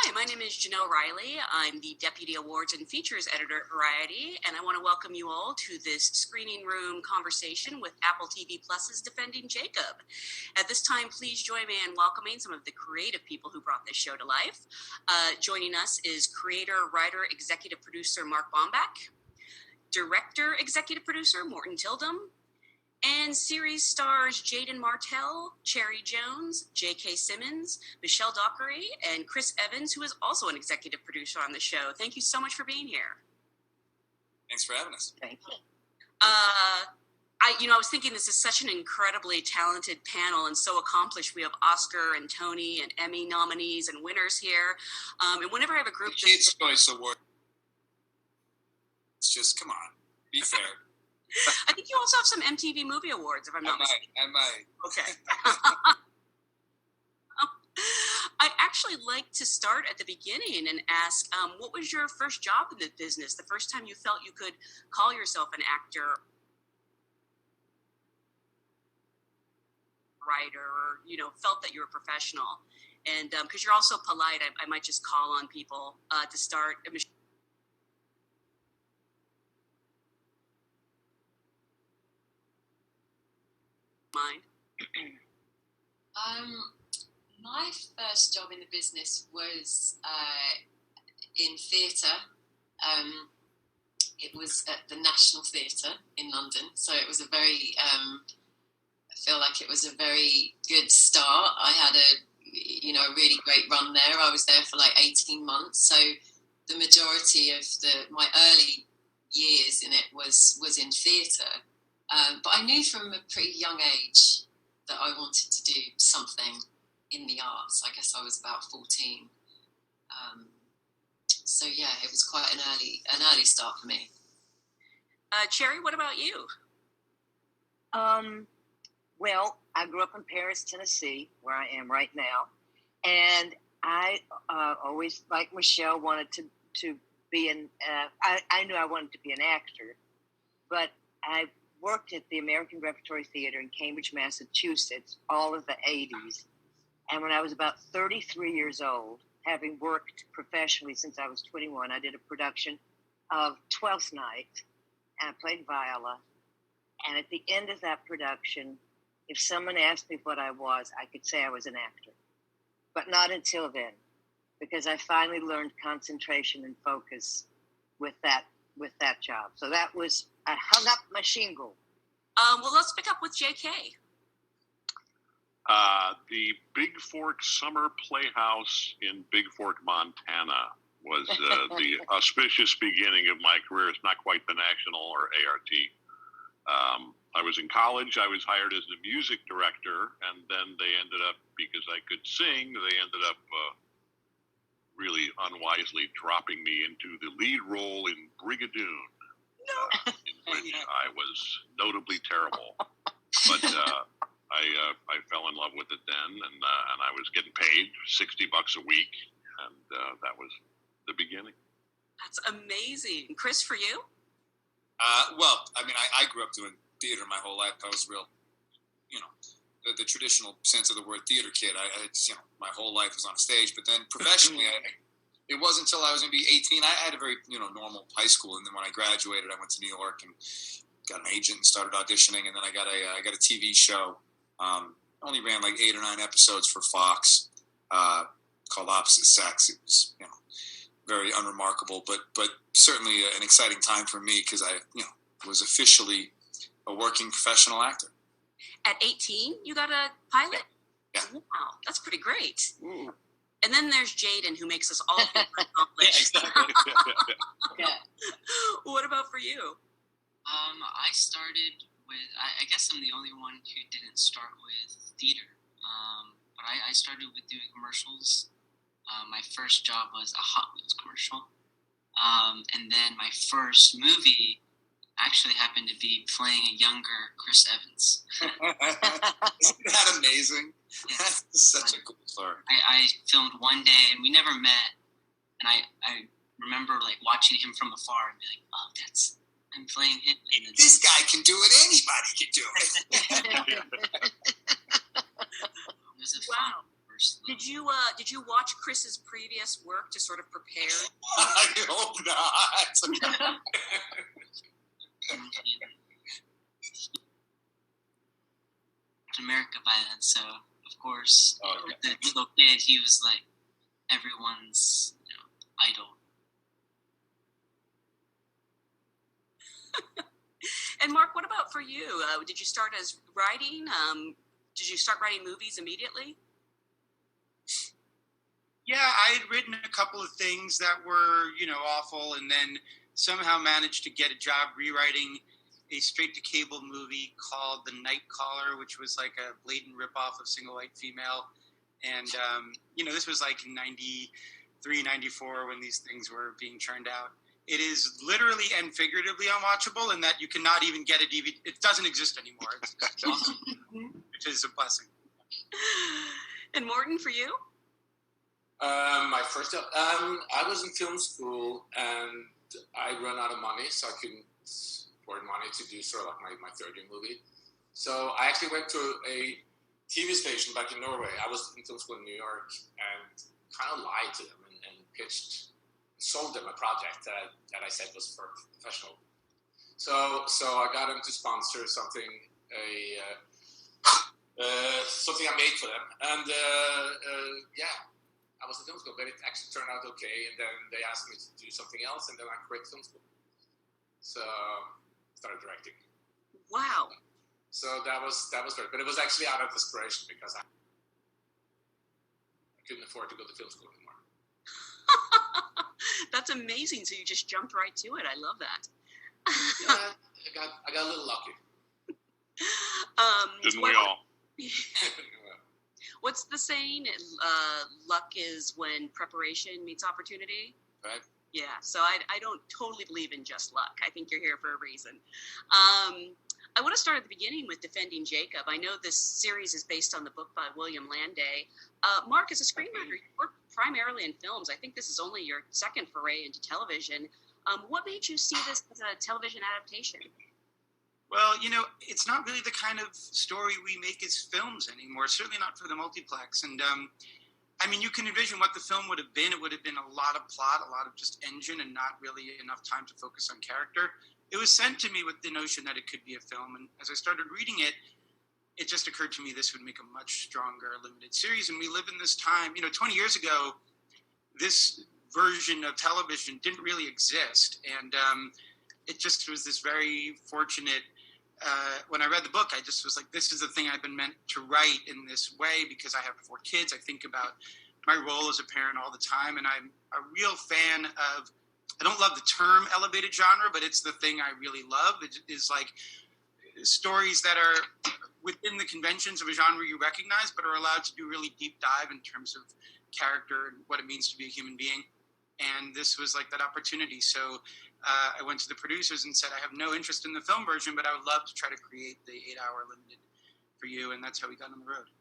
Hi, my name is Janelle Riley. I'm the Deputy Awards and Features Editor at Variety, and I want to welcome you all to this screening room conversation with Apple TV Plus's Defending Jacob. At this time, please join me in welcoming some of the creative people who brought this show to life. Joining us is creator, writer, executive producer Mark Bombach, director, executive producer Morton Tildum, and series stars Jaden Martell, Cherry Jones, J.K. Simmons, Michelle Dockery, and Chris Evans, who is also an executive producer on the show. Thank you so much for being here. Thanks for having us. Thank you. I was thinking this is such an incredibly talented panel and so accomplished. We have Oscar and Tony and Emmy nominees and winners here. And whenever I have a group... The Kids' Choice Award. It's just, come on, be fair. I think you also have some MTV Movie Awards, if I'm not mistaken. I might. Okay. I'd actually like to start at the beginning and ask, what was your first job in the business? The first time you felt you could call yourself an actor, writer, or, felt that you were professional? And because you're also polite, I might just call on people to start. Mind? My first job in the business was in theatre. It was at the National Theatre in London, so it was I feel like it was a very good start. I had a really great run there. I was there for like 18 months, so the majority of my early years in it was in theatre. But I knew from a pretty young age that I wanted to do something in the arts. I guess I was about 14. So yeah, it was quite an early start for me. Cherry, what about you? Well, I grew up in Paris, Tennessee, where I am right now. And I always, like Michelle, wanted to be I knew I wanted to be an actor, but I worked at the American Repertory Theater in Cambridge, Massachusetts, all of the 80s. And when I was about 33 years old, having worked professionally since I was 21, I did a production of Twelfth Night, and I played viola. And at the end of that production, if someone asked me what I was, I could say I was an actor. But not until then, because I finally learned concentration and focus with that job. So that was, I hung up my shingle. Well, let's pick up with J.K. The Big Fork Summer Playhouse in Big Fork, Montana was the auspicious beginning of my career. It's not quite the National or ART. I was in college. I was hired as the music director, and then they ended up, because I could sing, they ended up really unwisely dropping me into the lead role in Brigadoon. In which I was notably terrible, but I fell in love with it then, and I was getting paid $60 a week, and that was the beginning. That's amazing, Chris. For you? Well, I mean, I grew up doing theater my whole life. I was real, the traditional sense of the word theater kid. My whole life was on stage, but then professionally, it wasn't until I was maybe 18. I had a very, normal high school, and then when I graduated, I went to New York and got an agent and started auditioning, and then I got a TV show. Only ran like 8 or 9 episodes for Fox, called Opposite Sex. It was, very unremarkable, but certainly an exciting time for me because I, was officially a working professional actor. At 18, you got a pilot? Yeah. Wow, that's pretty great. Ooh. And then there's Jaden, who makes us all feel accomplished. Yeah, exactly. Yeah. What about for you? I started with, I guess I'm the only one who didn't start with theater. But I started with doing commercials. My first job was a Hot Wheels commercial. And then my first movie actually happened to be playing a younger Chris Evans. Isn't that amazing? Yeah. That's such a cool story. I filmed one day, and we never met. And I remember like watching him from afar and be like, oh, I'm playing him. If this guy can do it, anybody can do it. It was a fun first love. Did you watch Chris's previous work to sort of prepare? I hope not. America by then, so of course, the little kid, he was like everyone's idol. And Mark, what about for you? Did you start as writing? Did you start writing movies immediately? Yeah, I had written a couple of things that were, awful, and then somehow managed to get a job rewriting a straight-to-cable movie called The Night Caller, which was like a blatant ripoff of Single White Female. And, this was like in 93, 94 when these things were being churned out. It is literally and figuratively unwatchable in that you cannot even get a DVD. It doesn't exist anymore. It's awesome, which is a blessing. And Morton, for you? My first job, I was in film school and I ran out of money, so I couldn't afford money to do sort of like my third year movie. So I actually went to a TV station back in Norway. I was in film school in New York and kind of lied to them and sold them a project that I said was for professional. So I got them to sponsor something something I made for them, and I was in film school, but it actually turned out okay. And then they asked me to do something else, and then I quit film school. So started directing. Wow. So that was great, but it was actually out of desperation because I couldn't afford to go to film school anymore. That's amazing. So you just jumped right to it. I love that. Yeah, I got a little lucky. Didn't we all? What's the saying? Luck is when preparation meets opportunity. Right. Yeah. So I don't totally believe in just luck. I think you're here for a reason. I want to start at the beginning with Defending Jacob. I know this series is based on the book by William Landay. Mark, as a screenwriter, you work primarily in films. I think this is only your second foray into television. What made you see this as a television adaptation? Well, it's not really the kind of story we make as films anymore, certainly not for the multiplex. And, you can envision what the film would have been. It would have been a lot of plot, a lot of just engine, and not really enough time to focus on character. It was sent to me with the notion that it could be a film. And as I started reading it, it just occurred to me this would make a much stronger limited series. And we live in this time, 20 years ago, this version of television didn't really exist. And it just was this very fortunate, when I read the book, I just was like, this is the thing I've been meant to write in this way because I have 4 kids. I think about my role as a parent all the time. And I'm a real fan of, I don't love the term elevated genre, but it's the thing I really love. It is like stories that are within the conventions of a genre you recognize, but are allowed to do really deep dive in terms of character and what it means to be a human being. And this was like that opportunity. So I went to the producers and said, I have no interest in the film version, but I would love to try to create the 8-hour limited for you. And that's how we got on the road.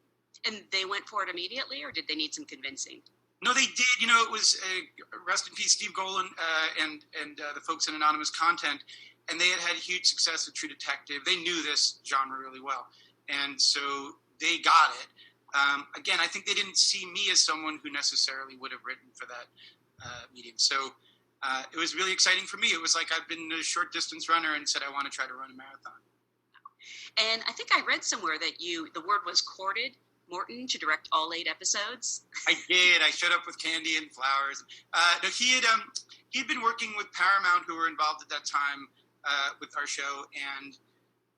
And they went for it immediately, or did they need some convincing? No, they did. It was rest in peace, Steve Golan and the folks in Anonymous Content, and they had huge success with True Detective. They knew this genre really well, and so they got it. Again, I think they didn't see me as someone who necessarily would have written for that medium. So it was really exciting for me. It was like I've been a short distance runner and said I want to try to run a marathon. And I think I read somewhere that the word was courted Morton to direct all 8 episodes. I did. I showed up with candy and flowers. No, he had been working with Paramount, who were involved at that time with our show, and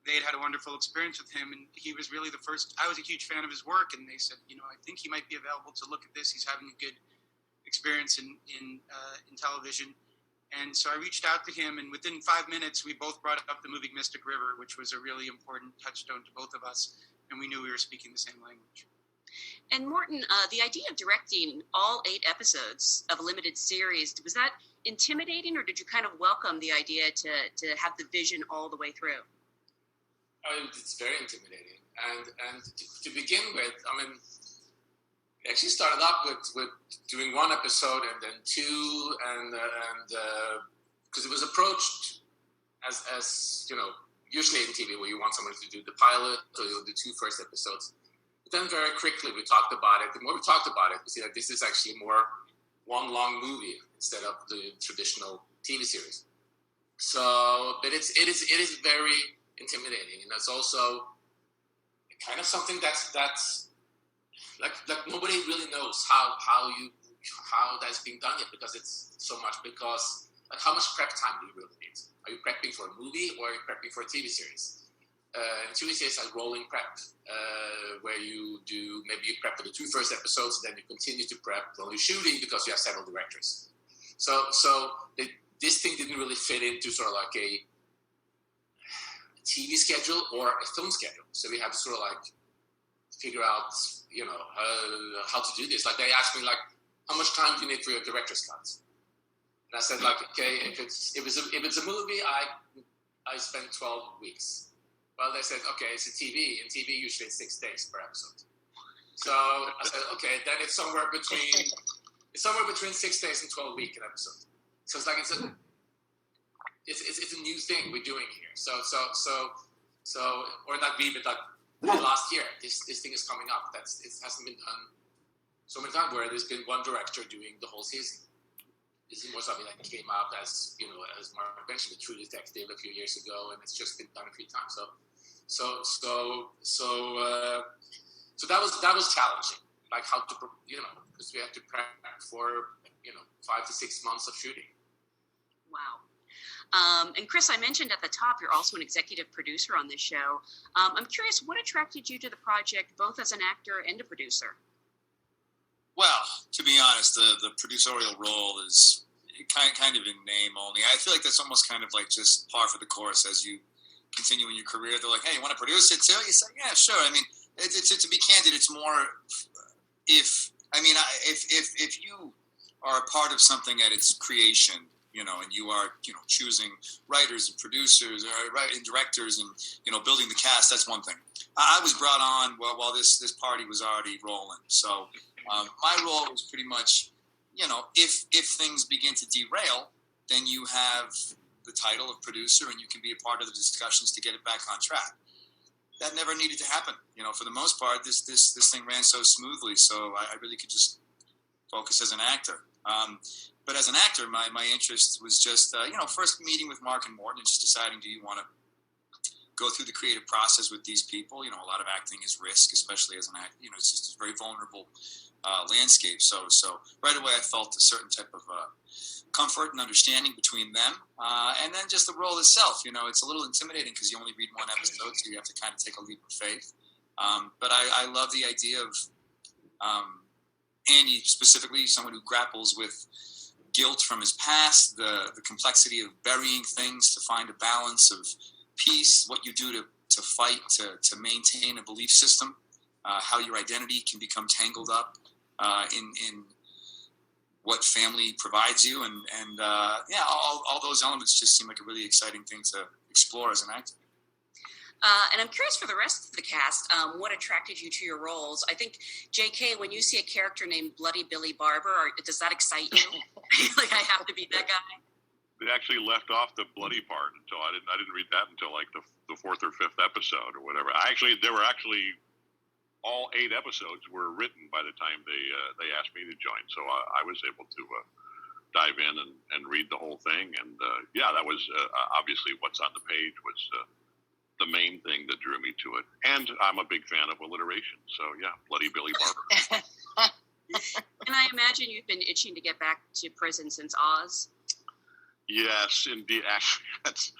they had a wonderful experience with him. And he was really the first. I was a huge fan of his work, and they said, I think he might be available to look at this. He's having a good experience in television. And so I reached out to him, and within 5 minutes, we both brought up the movie Mystic River, which was a really important touchstone to both of us. And we knew we were speaking the same language. And Morton, the idea of directing all 8 episodes of a limited series, was that intimidating, or did you kind of welcome the idea to have the vision all the way through? It's very intimidating. And to begin with, we actually started up with doing 1 episode and then 2, and because it was approached as usually in TV where you want someone to do the pilot, so you'll do 2 first episodes. Then very quickly we talked about it. The more we talked about it, we see that this is actually more one long movie instead of the traditional TV series. So, but it is very intimidating, and that's also kind of something that's like nobody really knows how that's being done yet, because it's so much. Because like, how much prep time do you really need? Are you prepping for a movie or are you prepping for a TV series? In TV series, like rolling prep, where you prep for the 2 first episodes, and then you continue to prep while you're shooting because you have several directors. So this thing didn't really fit into sort of like a TV schedule or a film schedule. So we have to sort of like figure out, how to do this. Like they asked me like, how much time do you need for your director's cut? And I said like, okay, if it's a movie, I spend 12 weeks. Well, they said, okay, it's a TV, and TV usually is 6 days per episode. So I said, okay, then it's somewhere between 6 days and 12 weeks an episode. So it's like it's a new thing we're doing here. So or not we, but like last year, this thing is coming up. It hasn't been done so many times, where there's been one director doing the whole season. This is more something that came out as Mark mentioned, True Detective a few years ago, and it's just been done a few times. So that was challenging. Like how to, because we have to prep for 5 to 6 months of shooting. Wow. And Chris, I mentioned at the top, you're also an executive producer on this show. I'm curious, what attracted you to the project, both as an actor and a producer? Well, to be honest, the producerial role is kind of in name only. I feel like that's almost kind of like just par for the course as you continue in your career. They're like, hey, you want to produce it too? You say, yeah, sure. I mean, to be candid, it's more if you are a part of something at its creation, and you are, choosing writers and producers and directors and, building the cast, that's one thing. I was brought on while this party was already rolling. So my role was pretty much, if things begin to derail, then you have the title of producer and you can be a part of the discussions to get it back on track. That never needed to happen. For the most part, this thing ran so smoothly, so I really could just focus as an actor. But as an actor, my interest was just, first meeting with Mark and Morten and just deciding, do you want to go through the creative process with these people? A lot of acting is risk, especially as an actor. It's just a very vulnerable landscape. So right away I felt a certain type of comfort and understanding between them. And then just the role itself, it's a little intimidating because you only read one episode, so you have to kind of take a leap of faith. But I love the idea of Andy, specifically someone who grapples with guilt from his past, the complexity of burying things to find a balance of peace, what you do to fight, to maintain a belief system, how your identity can become tangled up in what family provides you, and all those elements just seem like a really exciting thing to explore as an actor. And I'm curious for the rest of the cast, what attracted you to your roles? I think, J.K., when you see a character named Bloody Billy Barber, does that excite you? Like, I have to be that guy? They actually left off the bloody part until I didn't read that until like the 4th or 5th episode or whatever. There were all 8 episodes were written by the time they asked me to join, so I was able to dive in and read the whole thing. And that was obviously what's on the page was the main thing that drew me to it. And I'm a big fan of alliteration, so yeah, Bloody Billy Barber. And I imagine you've been itching to get back to prison since Oz. Yes, indeed. Actually, that's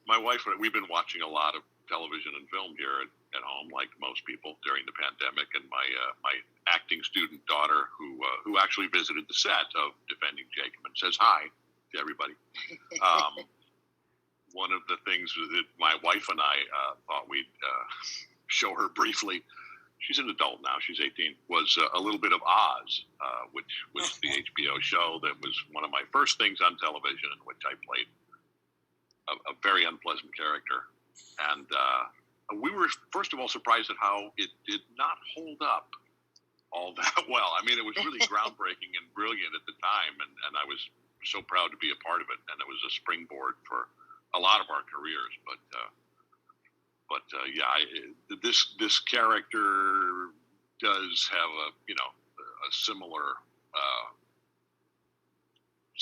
my wife. We've been watching a lot of television and film here at home, like most people during the pandemic. And my acting student daughter, who actually visited the set of Defending Jacob and says hi to everybody. One of the things that my wife and I thought we'd show her briefly. She's an adult now. She's 18. Was a little bit of Oz, which was the HBO show that was one of my first things on television, in which I played a very unpleasant character. And we were, first of all, surprised at how it did not hold up all that well. I mean, it was really groundbreaking and brilliant at the time, and I was so proud to be a part of it. And it was a springboard for a lot of our careers. But this character does have a similar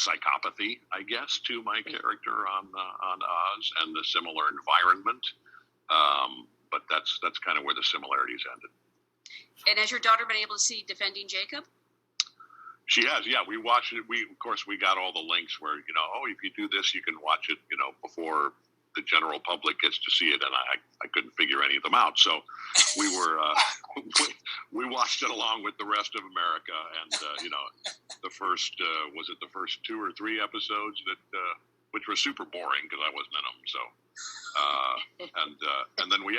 psychopathy, I guess, to my character on Oz, and the similar environment. But that's kind of where the similarities ended. And has your daughter been able to see Defending Jacob? She has, yeah. We watched it. We got all the links where, if you do this, you can watch it, before the general public gets to see it. And I couldn't figure any of them out. So we were, we watched it along with the rest of America. And, the first 2 or 3 episodes which were super boring because I wasn't in them. So, and then we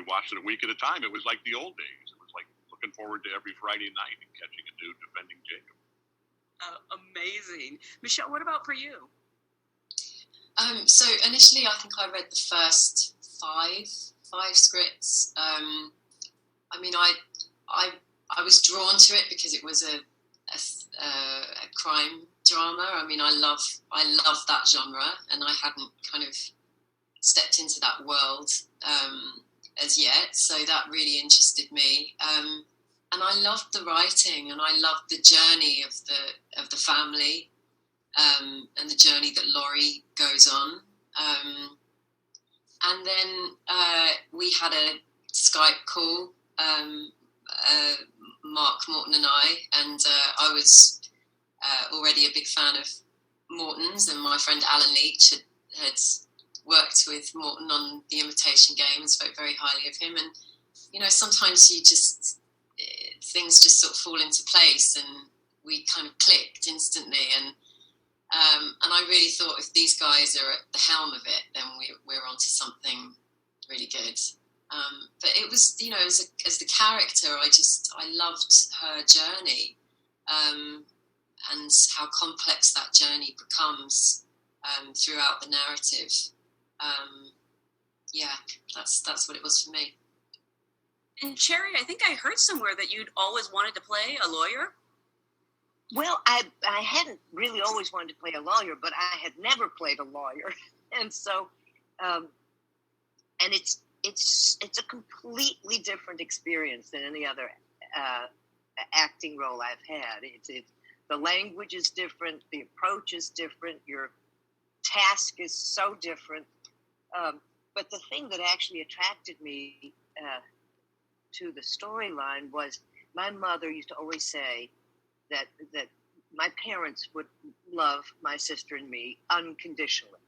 watched it a week at a time. It was like the old days. It was like looking forward to every Friday night and catching a new Defending Jacob. Amazing. Michelle, what about for you? So initially, I think I read the first five scripts. I mean, I was drawn to it because it was a crime drama. I mean, I love that genre, and I hadn't kind of stepped into that world as yet, so that really interested me. And I loved the writing, and I loved the journey of the family, and the journey that Laurie goes on. And then we had a Skype call, Mark Morton and I was already a big fan of Morton's, and my friend Alan Leach had worked with Morton on The Imitation Game and spoke very highly of him. And, sometimes things just sort of fall into place, and we kind of clicked instantly. And I really thought if these guys are at the helm of it, then we're onto something really good. But it was, as the character, I loved her journey, and how complex that journey becomes throughout the narrative. That's what it was for me. And Cherry, I think I heard somewhere that you'd always wanted to play a lawyer. Well, I hadn't really always wanted to play a lawyer, but I had never played a lawyer, and so, and it's a completely different experience than any other acting role I've had. It's the language is different, the approach is different, your task is so different. But the thing that actually attracted me to the storyline was my mother used to always say that my parents would love my sister and me unconditionally.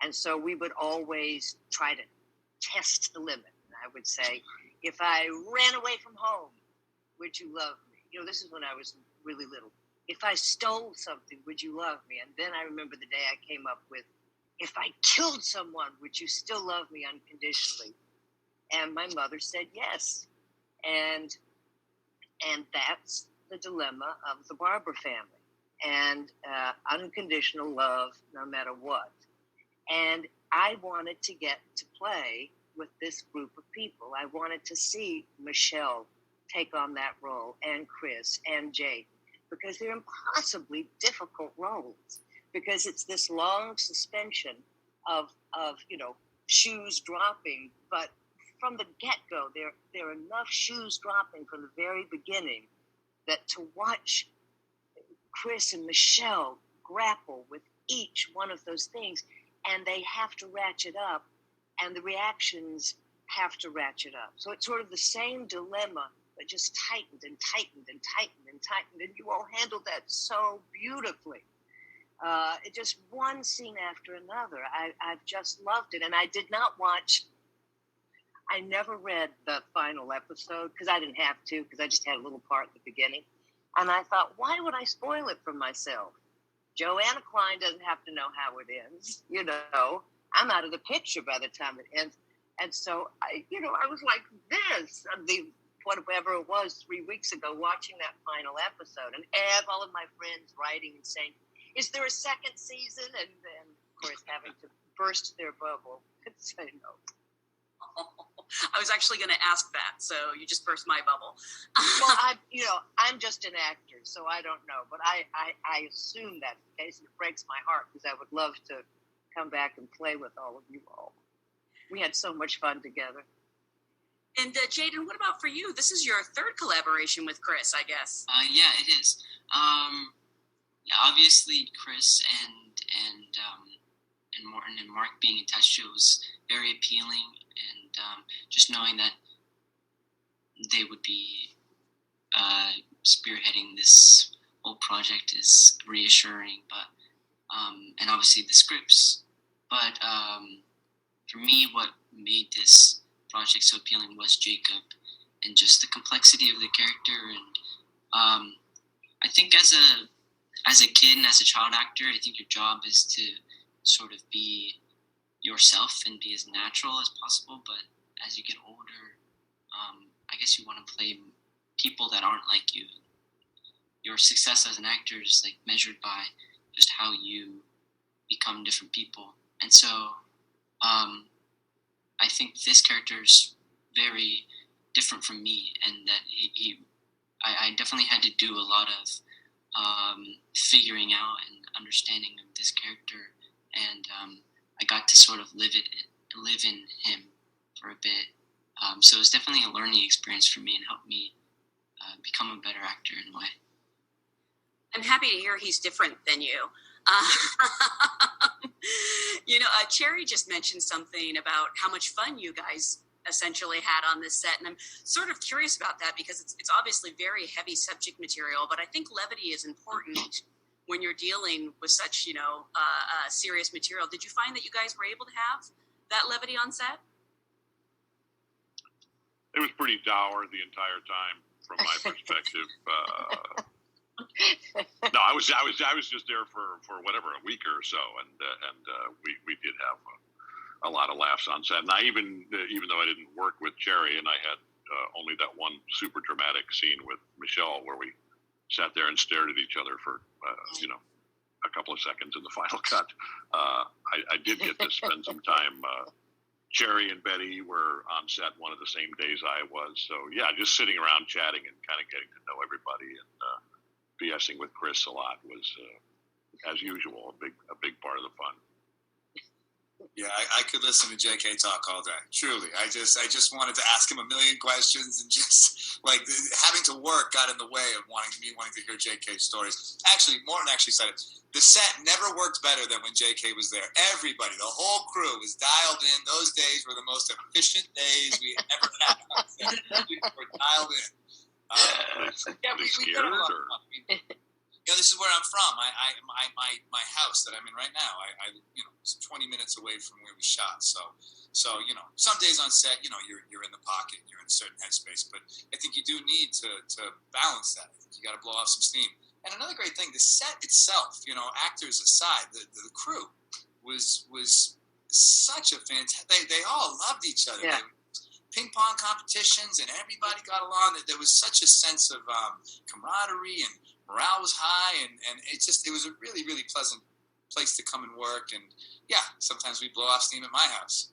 And so we would always try to test the limit. And I would say, if I ran away from home, would you love me? This is when I was really little. If I stole something, would you love me? And then I remember the day I came up with, if I killed someone, would you still love me unconditionally? And my mother said yes. And that's the dilemma of the Barber family, and unconditional love no matter what. And I wanted to get to play with this group of people. I wanted to see Michelle take on that role, and Chris and Jake, because they're impossibly difficult roles, because it's this long suspension of shoes dropping, but from the get-go, there are enough shoes dropping from the very beginning that to watch Chris and Michelle grapple with each one of those things, and they have to ratchet up, and the reactions have to ratchet up. So it's sort of the same dilemma, but just tightened and tightened and tightened and tightened, and you all handled that so beautifully. It just one scene after another. I've just loved it, and I never read the final episode because I didn't have to, because I just had a little part at the beginning. And I thought, why would I spoil it for myself? Joanna Klein doesn't have to know how it ends. I'm out of the picture by the time it ends. And so, I was like this, whatever it was 3 weeks ago, watching that final episode. And all of my friends writing and saying, is there a second season? And then, of course, having to burst their bubble and say no. I was actually going to ask that, so you just burst my bubble. Well, I'm just an actor, so I don't know, but I assume that's the case, and it breaks my heart because I would love to come back and play with all of you all. We had so much fun together. And Jaden, what about for you? This is your third collaboration with Chris, I guess. Yeah, it is. Yeah, obviously Chris and Morton and Mark being attached to it was very appealing, and just knowing that they would be spearheading this whole project is reassuring. But and obviously the scripts. But for me, what made this project so appealing was Jacob, and just the complexity of the character. And I think as a kid and as a child actor, I think your job is to sort of be yourself and be as natural as possible. But as you get older, I guess you want to play people that aren't like you. Your success as an actor is like measured by just how you become different people. And so I think this character is very different from me, and that I definitely had to do a lot of figuring out and understanding of this character, and I got to sort of live in him for a bit. So it was definitely a learning experience for me and helped me become a better actor in a way. I'm happy to hear he's different than you. Cherry just mentioned something about how much fun you guys essentially had on this set, and I'm sort of curious about that because it's obviously very heavy subject material, but I think levity is important when you're dealing with such serious material. Did you find that you guys were able to have that levity on set? It was pretty dour the entire time from my perspective. No, I was just there for whatever, a week or so, and we did have a lot of laughs on set. And I even though I didn't work with Cherry, and I had only that one super dramatic scene with Michelle where we sat there and stared at each other for a couple of seconds in the final cut. I did get to spend some time. Cherry and Betty were on set one of the same days I was, so yeah, just sitting around chatting and kind of getting to know everybody, and BSing with Chris a lot was, as usual, a big part of the fun. Yeah, I could listen to JK talk all day. Truly, I just wanted to ask him a million questions, and just like having to work got in the way of wanting to hear JK's stories. Actually, Morton said it. The set never worked better than when JK was there. Everybody, the whole crew was dialed in. Those days were the most efficient days we ever had. We were dialed in. We got a lot of fun. This is where I'm from. My house that I'm in right now. It's 20 minutes away from where we shot. So some days on set, you're in the pocket, you're in a certain headspace. But I think you do need to balance that. I think you got to blow off some steam. And another great thing, the set itself, actors aside, the crew was such a fantastic. They all loved each other. Yeah. Ping pong competitions, and everybody got along. There was such a sense of camaraderie, and morale was high, and it was a really, really pleasant place to come and work. And yeah, sometimes we blow off steam at my house.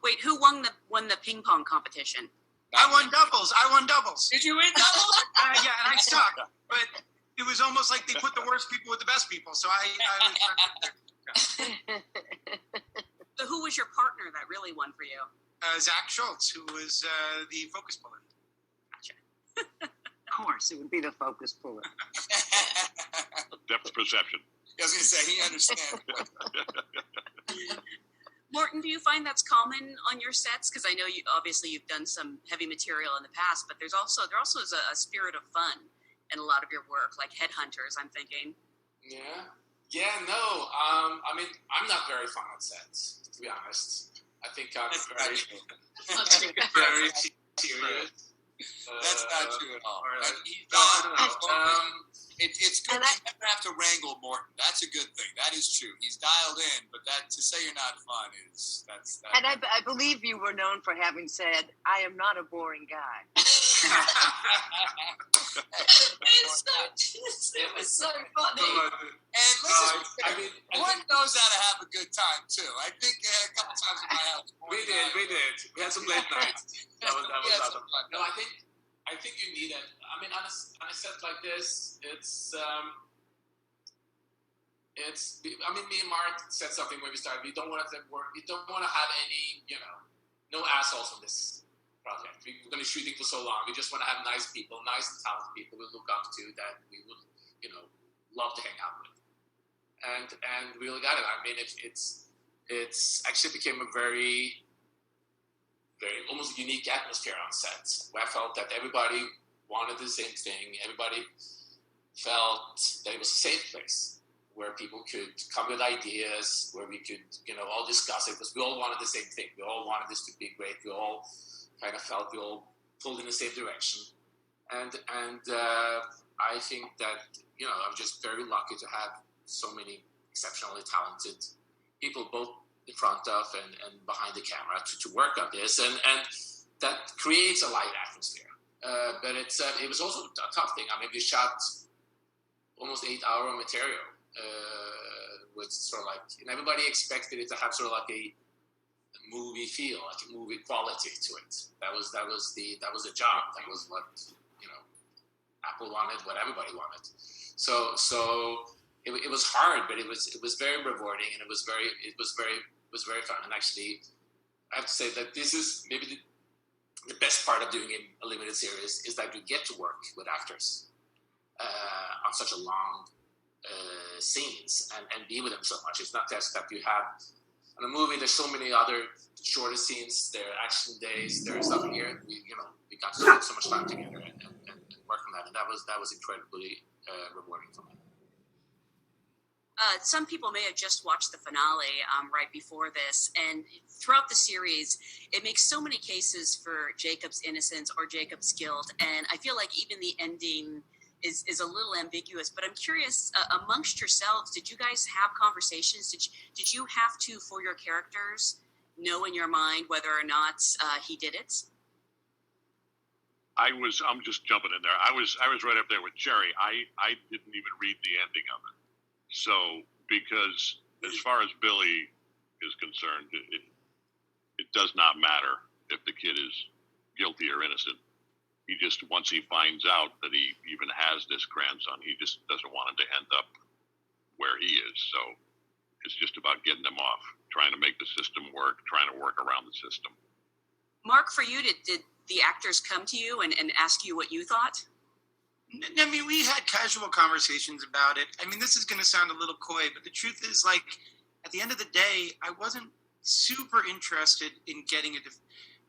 Wait, who won the ping pong competition? I won doubles. Did you win doubles? Yeah, and I suck. But it was almost like they put the worst people with the best people. So So who was your partner that really won for you? Zach Schultz, who was the focus puller. Gotcha. Of course, it would be the focus puller. Depth perception. I was going to say, he understands. Morton, do you find that's common on your sets? Because I know you've done some heavy material in the past, but there also is a spirit of fun in a lot of your work, like Headhunters, I'm thinking. Yeah, no. I'm not very fun on sets, to be honest. I think I'm very serious. That's not true at all. It's good. And you never have to wrangle Morton. That's a good thing. That is true. He's dialed in, but to say you're not fun is that's. And I believe you were known for having said, "I am not a boring guy." It was so funny. And listen, Morton knows how to have a good time too. I think a couple times in my house. We did. We had some late nights. That was awesome. No, I think you need it. On a set like this, it's. Me and Mark said something when we started. We don't want to work. We don't want to have any, no assholes on this project. We're going to shoot it for so long. We just want to have nice people, nice and talented people we look up to that we would, love to hang out with. And we really got it. I mean, it's actually became a very, very almost unique atmosphere on set, where I felt that everybody wanted the same thing. Everybody felt that it was a safe place where people could come with ideas, where we could, all discuss it, because we all wanted the same thing. We all wanted this to be great. We all kind of felt we all pulled in the same direction. And I think that, I'm just very lucky to have so many exceptionally talented people, both in front of and behind the camera to work on this. And that creates a light atmosphere. But it was also a tough thing. I mean, we shot almost 8-hour material. With sort of like, and everybody expected it to have sort of like a movie feel, like a movie quality to it. That was the job. That was what Apple wanted, what everybody wanted. So it was hard, but it was very rewarding, and it was very fun. And actually, I have to say that this is maybe the best part of doing a limited series is that you get to work with actors on such a long scenes and be with them so much. It's not just that you have on a movie. There's so many other shorter scenes. There are action days. There's stuff here. We got to spend so much time together and work on that, and that was incredibly rewarding for me. Some people may have just watched the finale right before this, and throughout the series, it makes so many cases for Jacob's innocence or Jacob's guilt, and I feel like even the ending is a little ambiguous. But I'm curious, amongst yourselves, did you guys have conversations? Did you have to, for your characters, know in your mind whether or not he did it? I'm just jumping in there. I was right up there with Jerry. I didn't even read the ending of it. So, because as far as Billy is concerned, it does not matter if the kid is guilty or innocent. He just, once he finds out that he even has this grandson, he just doesn't want him to end up where he is. So it's just about getting him off, trying to make the system work, trying to work around the system. Mark, for you, did the actors come to you and ask you what you thought? I mean, we had casual conversations about it. I mean, this is going to sound a little coy, but the truth is, like, at the end of the day, I wasn't super interested in getting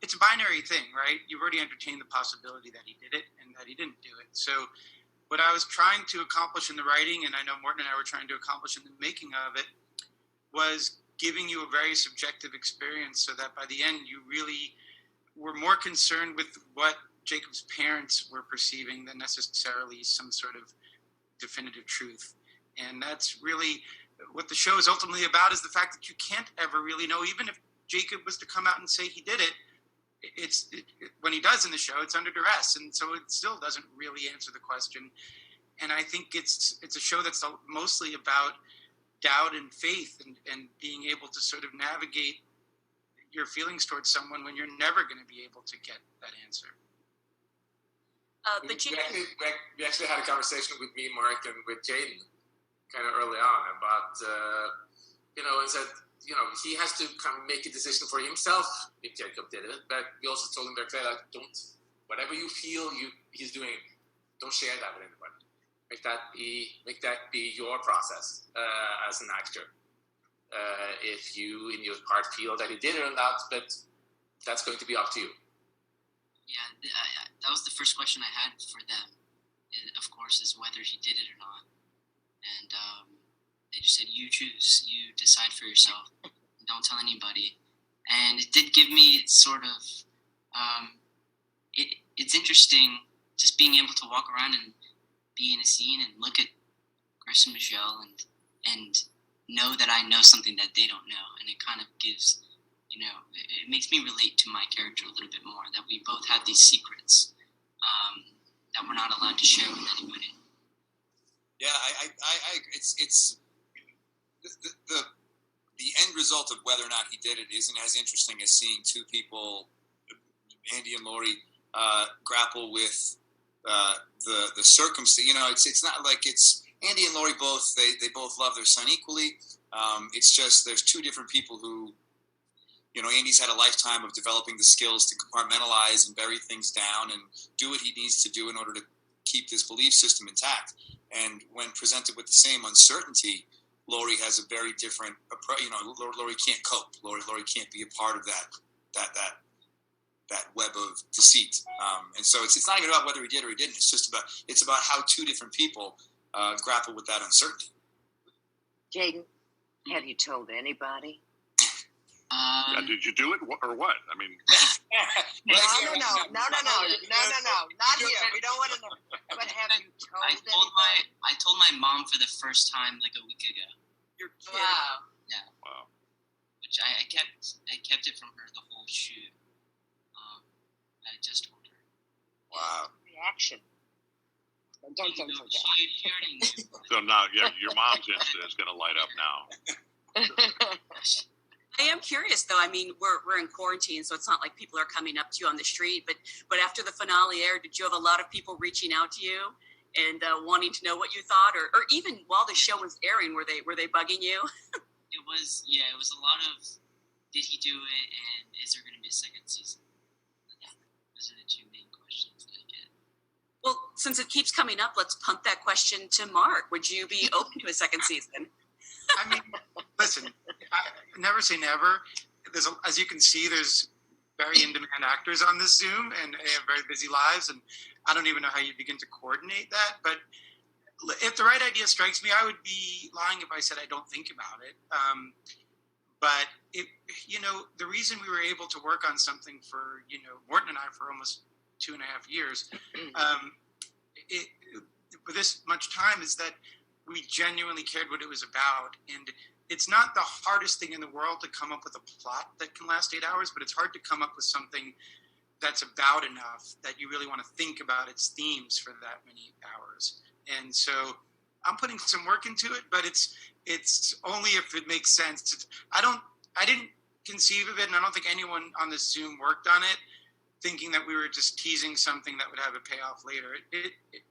it's a binary thing, right? You've already entertained the possibility that he did it and that he didn't do it. So what I was trying to accomplish in the writing, and I know Morten and I were trying to accomplish in the making of it, was giving you a very subjective experience so that by the end you really were more concerned with what Jacob's parents were perceiving than necessarily some sort of definitive truth. And that's really what the show is ultimately about, is the fact that you can't ever really know. Even if Jacob was to come out and say he did it, when he does in the show, it's under duress, and so it still doesn't really answer the question. And I think it's a show that's mostly about doubt and faith and being able to sort of navigate your feelings towards someone when you're never going to be able to get that answer. We actually had a conversation with me, Mark, and with Jaden kind of early on about, and said, he has to come make a decision for himself if Jacob did it. But we also told him very clearly, like, whatever you feel he's doing, don't share that with anybody. Make that be your process as an actor. If you in your heart feel that he did it or not, but that's going to be up to you. Yeah, that was the first question I had for them. Of course, is whether he did it or not. And they just said, you choose, you decide for yourself, don't tell anybody. And it did give me sort of, it's interesting just being able to walk around and be in a scene and look at Chris and Michelle and know that I know something that they don't know. And it kind of gives, it makes me relate to my character a little bit more, that we both have these secrets that we're not allowed to share with anybody. Yeah, I it's the end result of whether or not he did it isn't as interesting as seeing two people, Andy and Laurie, grapple with the circumstance. It's not like it's Andy and Laurie both they both love their son equally. It's just there's two different people who Andy's had a lifetime of developing the skills to compartmentalize and bury things down and do what he needs to do in order to keep this belief system intact. And when presented with the same uncertainty, Laurie has a very different approach. Laurie can't cope. Laurie can't be a part of that web of deceit. And so it's not even about whether he did or he didn't. It's about how two different people grapple with that uncertainty. Jaden, have you told anybody? Did you do it or what? I mean, No, not here. We don't want to know. But have you told anybody? I told my mom for the first time like a week ago. You're kidding. Wow. Yeah. wow. Which I kept it from her the whole shoot. I just told her. Wow. Reaction. Don't. She already knew. So now, your mom's Insta is going to light up now. I am curious, though. I mean, we're in quarantine, so it's not like people are coming up to you on the street. But after the finale aired, did you have a lot of people reaching out to you and wanting to know what you thought, or even while the show was airing, were they bugging you? It was a lot of, did he do it, and is there going to be a second season? Those are the two main questions that I get. Well, since it keeps coming up, let's punt that question to Mark. Would you be open to a second season? I mean, listen, I never say never. As you can see, there's very in-demand actors on this Zoom, and they have very busy lives, and I don't even know how you begin to coordinate that. But if the right idea strikes me, I would be lying if I said I don't think about it. But the reason we were able to work on something for Morton and I for almost 2.5 years, with this much time, is that we genuinely cared what it was about. And it's not the hardest thing in the world to come up with a plot that can last 8 hours, but it's hard to come up with something that's about enough that you really want to think about its themes for that many hours. And so I'm putting some work into it, but it's only if it makes sense. I didn't conceive of it, and I don't think anyone on this Zoom worked on it thinking that we were just teasing something that would have a payoff later.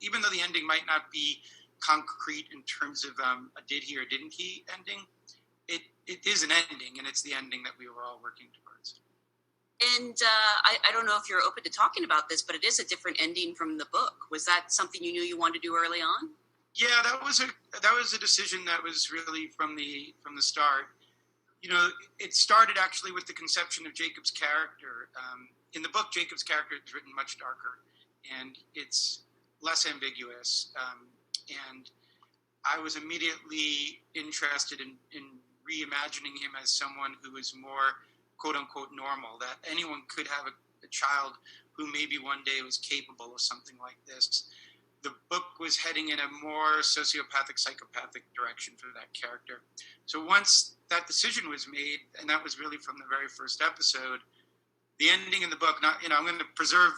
Even though the ending might not be concrete in terms of a did he or didn't he ending, it is an ending, and it's the ending that we were all working towards. And I don't know if you're open to talking about this, but it is a different ending from the book. Was that something you knew you wanted to do early on? Yeah, that was a decision that was really from the start. It started actually with the conception of Jacob's character. In the book, Jacob's character is written much darker, and it's less ambiguous. And I was immediately interested in reimagining him as someone who is more quote-unquote normal, that anyone could have a child who maybe one day was capable of something like this. The book was heading in a more sociopathic, psychopathic direction for that character. So once that decision was made, and that was really from the very first episode, the ending in the book, I'm going to preserve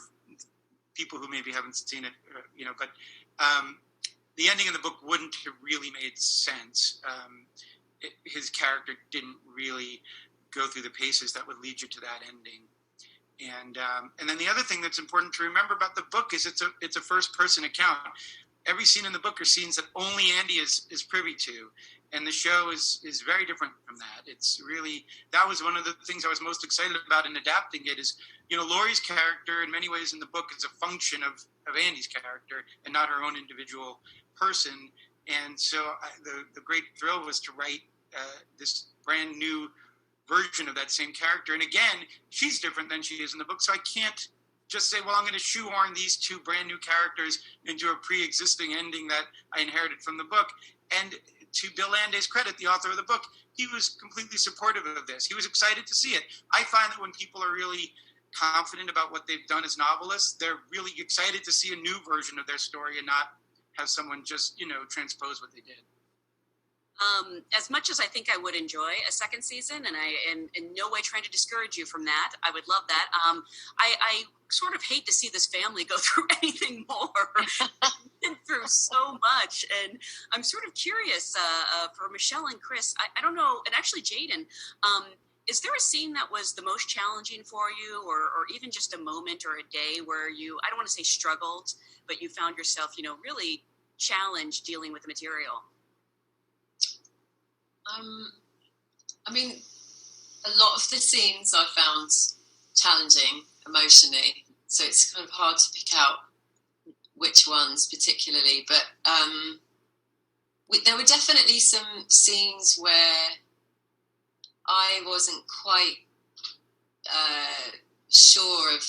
people who maybe haven't seen it, but the ending in the book wouldn't have really made sense. His character didn't really go through the paces that would lead you to that ending. And then the other thing that's important to remember about the book is it's a first-person account. Every scene in the book are scenes that only Andy is privy to, and the show is very different from that. It's really, that was one of the things I was most excited about in adapting it is, Laurie's character in many ways in the book is a function of Andy's character and not her own individual person. And so the great thrill was to write this brand new version of that same character. And again, she's different than she is in the book, so I can't just say, well, I'm going to shoehorn these two brand new characters into a pre-existing ending that I inherited from the book. And to Bill Landay's credit, the author of the book, he was completely supportive of this. He was excited to see it. I find that when people are really confident about what they've done as novelists, they're really excited to see a new version of their story and not have someone just, transpose what they did. As much as I think I would enjoy a second season, and I am in no way trying to discourage you from that, I would love that. I sort of hate to see this family go through anything more. Been through so much, and I'm sort of curious for Michelle and Chris. I don't know, and actually Jaden, is there a scene that was the most challenging for you, or even just a moment or a day where you, I don't want to say struggled, but you found yourself, really challenged dealing with the material? a lot of the scenes I found challenging emotionally, so it's kind of hard to pick out which ones particularly, but there were definitely some scenes where I wasn't quite sure of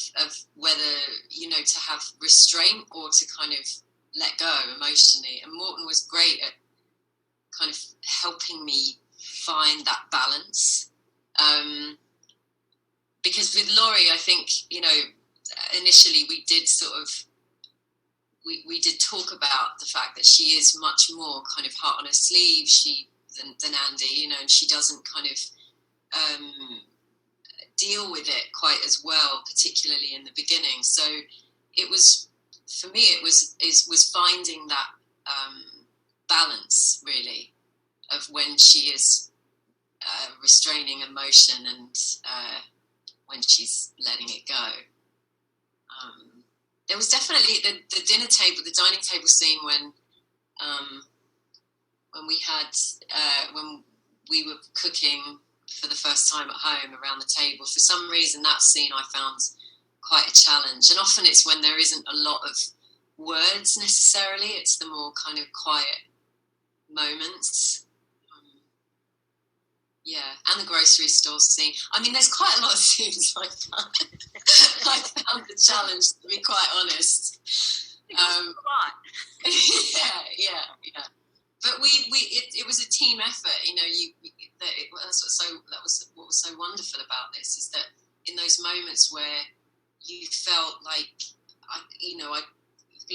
whether, to have restraint or to kind of let go emotionally. And Morton was great at kind of helping me find that balance. Because with Laurie, I think, initially we did we did talk about the fact that she is much more kind of heart on her sleeve than Andy, and she doesn't kind of deal with it quite as well, particularly in the beginning. So it was, for me, it was finding that balance, really, of when she is restraining emotion and when she's letting it go. There was definitely the dinner table, the dining table scene when we had when we were cooking for the first time at home around the table. For some reason, that scene I found quite a challenge, and often it's when there isn't a lot of words necessarily. It's the more kind of quiet moments. Yeah, and the grocery store scene. I mean, there's quite a lot of scenes I found the challenge, to be quite honest. A lot. Yeah. But it was a team effort. That was what was so wonderful about this, is that in those moments where you felt like, I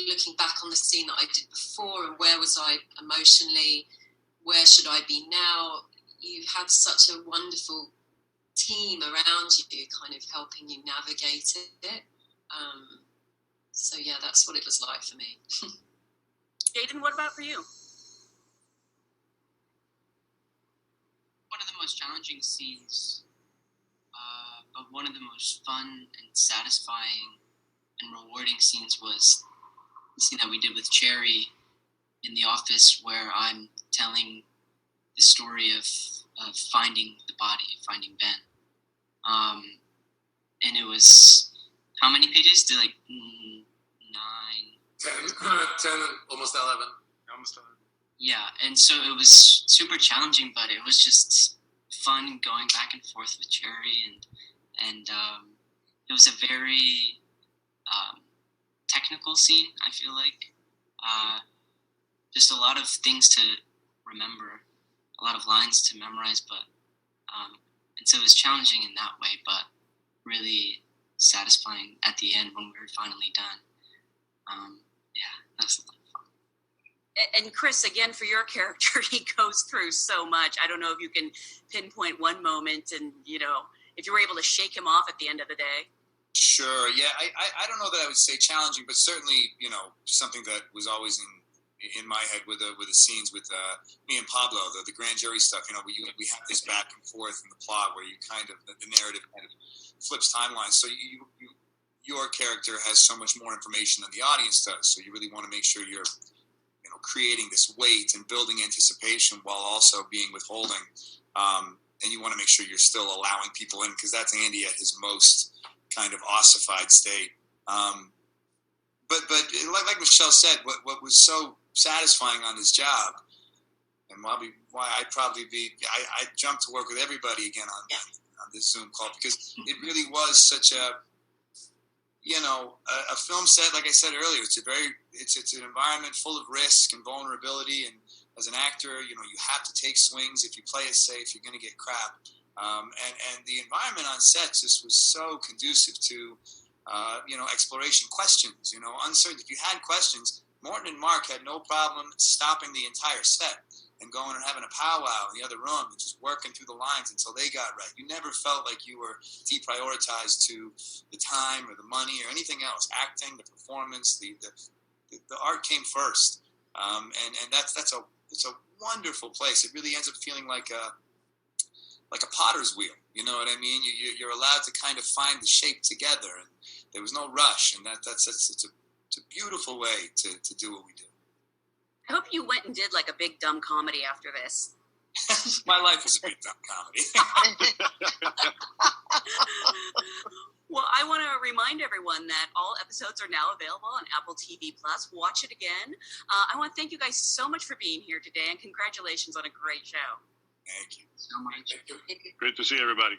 looking back on the scene that I did before and where was I emotionally, where should I be now? You had such a wonderful team around you, kind of helping you navigate it. So yeah, that's what it was like for me. Jaden, what about for you? One of the most challenging scenes, but one of the most fun and satisfying and rewarding scenes was the scene that we did with Cherry in the office, where I'm telling the story of finding the body, finding Ben. And it was, how many pages? 9? 10, almost 11. Almost 11. Yeah, and so it was super challenging, but it was just fun going back and forth with Cherry, and it was a very technical scene, I feel like. Just a lot of things to remember, a lot of lines to memorize, but and so it was challenging in that way, but really satisfying at the end when we were finally done. That was a lot of fun. And Chris, again, for your character, he goes through so much. I don't know if you can pinpoint one moment and, if you were able to shake him off at the end of the day. Sure. Yeah. I don't know that I would say challenging, but certainly, something that was always in my head with the scenes with me and Pablo, the grand jury stuff. We have this back and forth in the plot where you kind of, the narrative kind of flips timelines. So your character has so much more information than the audience does. So you really want to make sure you're, creating this weight and building anticipation while also being withholding. And you want to make sure you're still allowing people in, because that's Andy at his most kind of ossified state. But like Michelle said, what was so satisfying on this job, and why I'd jump to work with everybody again on this Zoom call, because it really was such a film set. Like I said earlier, it's an environment full of risk and vulnerability, and as an actor, you have to take swings. If you play it safe, you're going to get crap. And the environment on set just was so conducive to exploration, questions, uncertainty. If you had questions, Morton and Mark had no problem stopping the entire set and going and having a powwow in the other room and just working through the lines until they got right. You never felt like you were deprioritized to the time or the money or anything else. Acting, the performance, the art came first. And it's a wonderful place. It really ends up feeling like a potter's wheel. You know what I mean? You're allowed to kind of find the shape together, and there was no rush. And it's a beautiful way to do what we do. I hope you went and did like a big dumb comedy after this. My life is a big dumb comedy. Well, I want to remind everyone that all episodes are now available on Apple TV+. Watch it again. I want to thank you guys so much for being here today, and congratulations on a great show. Thank you so much. Thank you. Great to see everybody.